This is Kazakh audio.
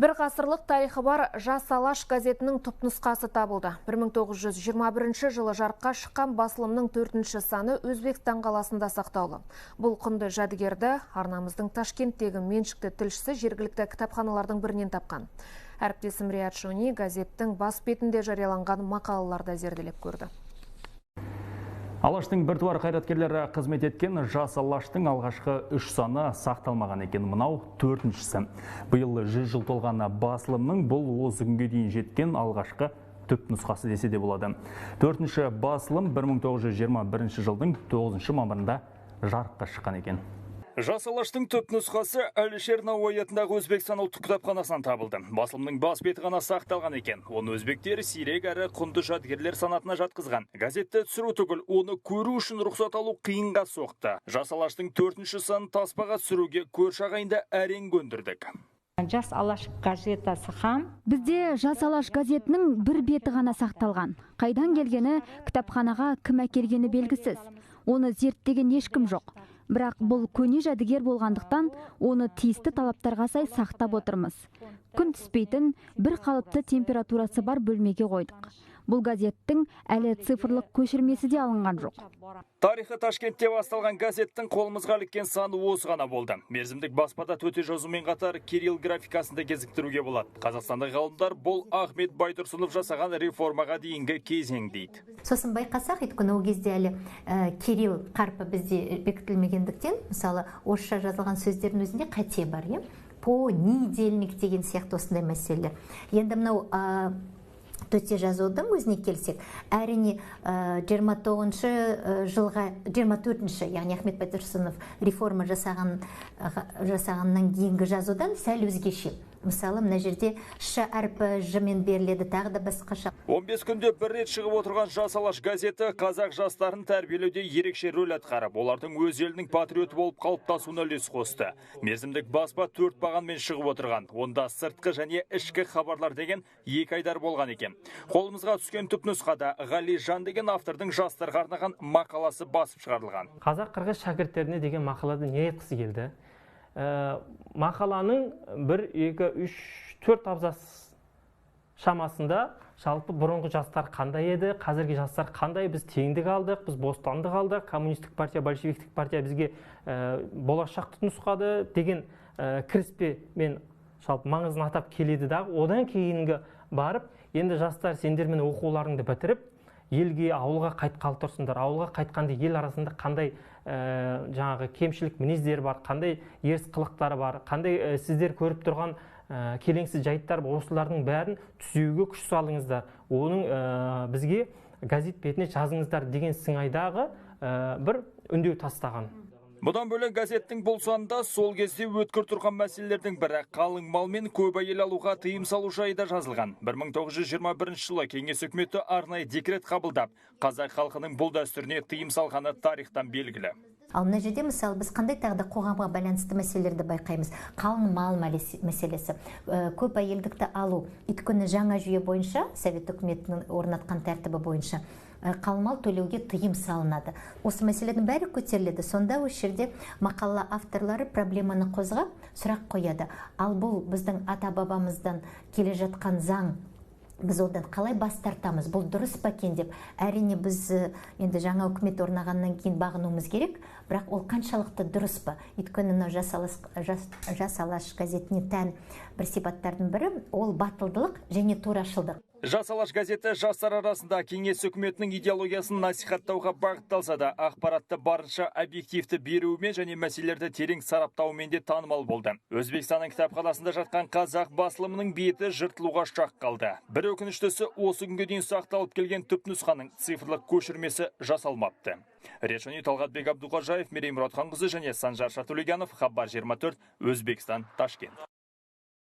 Бір ғасырлық тарихы бар «Жас алаш» газетінің түпнұсқасы табылды. 1921 жылы жарыққа шыққан басылымның 4-ші саны Өзбекстан қаласында сақтаулы. Бұл құнды жәдігерді арнамыздың Ташкенттегі меншікті тілшісі жергілікті кітапханалардың бірінен тапқан. Әріптесім Риат Шони газеттің бас бетінде жарияланған мақалаларды зерделеп көрді. Алаштың біртуар қайраткерлері қызмет еткен «Жас алаштың» алғашқы 3 саны сақталмаған екен, мынау 4-шісі. Биыл 100 жыл толған басылымның бұл осы күнге дейін жеткен алғашқы түпнұсқасы десе де болады. 4-ші басылым 1921 жылдың 9 мамырында жарыққа шыққан екен. «Жас алаштың» түпнұсқасы Әлішер Науаи атындағы Өзбекстан ұлттық кітапханасынан табылды. Басылымның бас беті ғана сақталған екен. Оны өзбектер сирек әрі құнды жәдігерлер санатына жатқызған. Газетті түсіру түгіл, оны көру үшін рұқсат алу қиынға соқты. «Жас алаштың» 4-ші санын таспаға түсіруге көрші ағайынды әрең көндірдік. «Жас алаш» газетасы хам. Бізде «Жас алаш» газетінің бір беті ғана сақталған. Қайдан келгені, кітапханаға кім әкелгені белгісіз. Оны зерттеген ешкім жоқ. Бірақ бұл көне жәдігер болғандықтан, оны тиісті талаптарға сай сақтап отырмыз. Күн түспейтін, бір қалыпты температурасы бар бөлмеге қойдық. Бұл газеттің әлі цифрлық көшірмесі де алынған жоқ. Тарихы Ташкентте басталған газеттің қолымызға іліккен саны осы ғана болды. Мерзімдік баспада төте жазумен қатар Кирилл графикасында кезіктіруге болады. Қазақстандық ғалымдар бұл Ахмет Байтұрсынов жасаған реформаға дейінгі кезең дейді. Сосын байқасақ, өйткені ол кезде әлі Кирилл қарпі бізде бекітілмегендіктен, мысалы, орысша жазылған сөздердің өзінде қате бар, понедельник деген сияқты осындай мәселелер. Енді мынау төте жазудың өзіне келсек, әрине 29-шы жылға 24-ші, яғни Ахмет Байтұрсынов реформа жасағаннан кейінгі жазудан сәл өзгеше. Мысалы, мына жерде ш әрпі жымен беріледі, тағы да басқаша. 15 күнде бір рет шығып отырған «Жас алаш» газеті қазақ жастарын тәрбиелеуде ерекше рөл атқарып, олардың өз елінің патриоты болып қалыптасуына үлес қосты. Мерзімдік баспа 4 бағанмен шығып отырған. Онда сыртқы және ішкі хабарлар деген 2 айдар болған екен. Қолымызға түскен түпнұсқада Ғали Жан деген автордың жастарға арнаған мақаласы басып шығарылған. Қазақ-қырғыз шәкірттеріне деген мақалада не айтқысы келді? Мақаланың 1, 2, 3, 4 абзац шамасында жалпы бұрынғы жастар қандай еді, қазіргі жастар қандай, біз теңдік алдық, біз бостандық алдық, коммунистік партия, большевиктік партия бізге болашақты нұсқады деген кіріспе мен жалпы маңызын атап келеді дағы. Одан кейінгі барып, енді жастар сендермен оқуларыңды бітіріп, елге, ауылға қайтқалы тұрсыңдар. Ауылға қайтқанда ел арасында қандай жаңағы кемшілік мінездер бар, қандай еріс қылықтары бар, қандай сіздер көріп тұрған келеңсіз жайттар бар, осылардың бәрін түзеуге күш салыңыздар. Оның бізге газет бетіне жазыңыздар деген сыңайдағы бір үндеу тастаған. Бұдан бөлек газеттің бұл санында сол кезде өткір тұрған мәселелердің бірі қалың мал мен көп әйел алуға тыйым салу жайы да жазылған. 1921 жылы кеңес үкіметі арнайы декрет қабылдап, қазақ халқының бұл дәстүріне тыйым салғаны тарихтан белгілі. Ал мына жерде, мысалы, біз қандай тағы қоғамға байланысты мәселелерді байқаймыз. Қалың мал мәселесі, көп әйелдікті алу. Өйткені жаңа жүйе бойынша, Совет үкіметінің орнатқан тәртібі бойынша, қалың мал төлеуге тыйым салынады. Осы мәселенің бәрі көтеріледі. Сонда осы жерде мақала авторлары проблеманы қозғап, сұрақ қояды. Ал бұл біздің ата-бабамыздан келе жатқан заң, біз одан қалай бас тартамыз, бұл дұрыс па екен деп. Әрине біз енді жаңа үкімет орнағаннан кейін бағынуымыз керек, бірақ ол қаншалықты дұрыс па? Өйткені «Жас алаш» газетіне тән бір сипаттардың бірі ол батылдылық және турашылдық. «Жас алаш» газеті жастар арасында кеңес үкіметінің идеологиясын насихаттауға бағытталса да, ақпаратты барынша объективті беруімен және мәселелерді терең сараптауымен де танымал болды. Өзбекстанның кітапханасында жатқан қазақ басылымының беті жыртылуға шақ қалды. Бір өкініштісі, осы күнге дейін сақталып келген түпнұсқаның цифрлық көшірмесі жасалмапты. Риат Шони, Талғатбек Абдуқожаев, Мерей Мұратханқызы және Санжар Шатулиганов, Хабар 24, Өзбекстан, Ташкент.